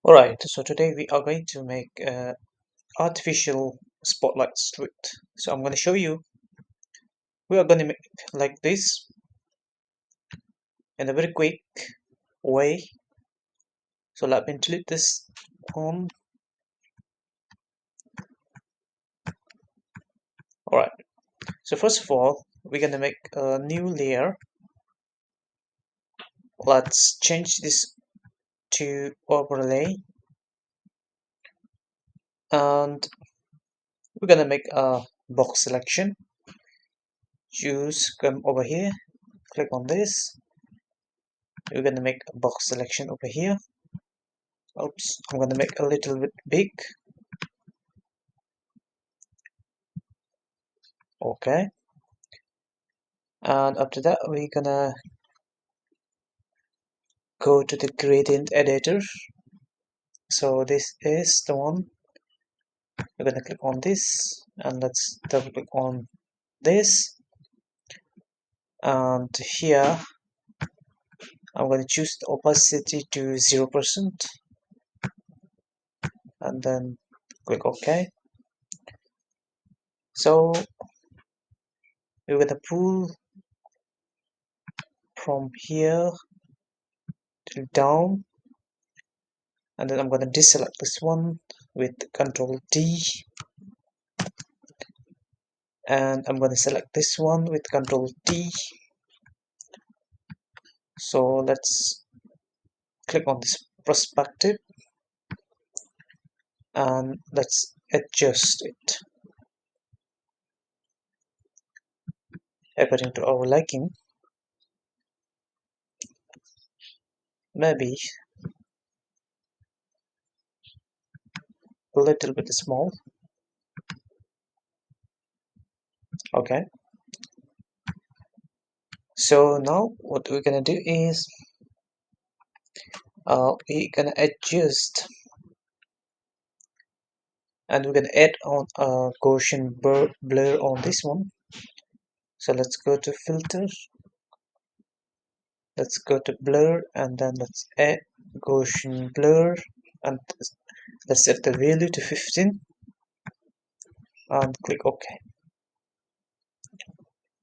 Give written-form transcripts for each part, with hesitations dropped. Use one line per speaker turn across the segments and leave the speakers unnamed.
Alright, so today we are going to make artificial spotlight street. So I'm going to show you. We are going to make like this in a very quick way. So let me delete this on. Alright, so first of all, we're going to make a new layer. Let's change this to overlay, and we're going to make a box selection. Choose, come over here, click on this. We're going to make a box selection over here. Oops, I'm going to make a little bit big. Okay, and after that we're gonna go to the gradient editor. So this is the one. We're gonna click on this, and let's double click on this, and here I'm going to choose the opacity to 0%, and then click OK. So we're gonna pull from here till down, and then I'm gonna deselect this one with Control D, and I'm going to select this one with Control T. So let's click on this perspective and let's adjust it according to our liking. Maybe a little bit small. Okay, so now what we're gonna do is we're gonna adjust, and we're gonna add on a Gaussian blur on this one. So let's go to filter, let's go to blur, and then let's add Gaussian blur, and let's set the value to 15 and click OK.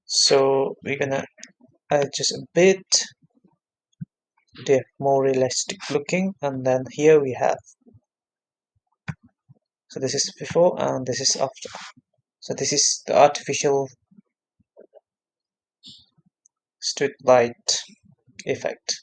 So we're gonna adjust a bit, they're more realistic looking, and then here we have, so this is before and this is after. So this is the artificial street light effect.